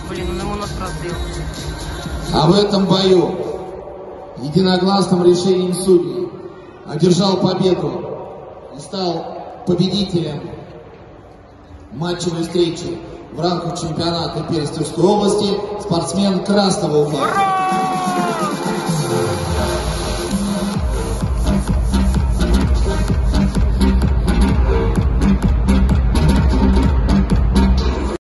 Блин, он ему нос разбил. А в этом бою единогласным решением судей одержал победу и стал победителем матчевой встречи в рамках чемпионата Пермской области спортсмен Красного Уха.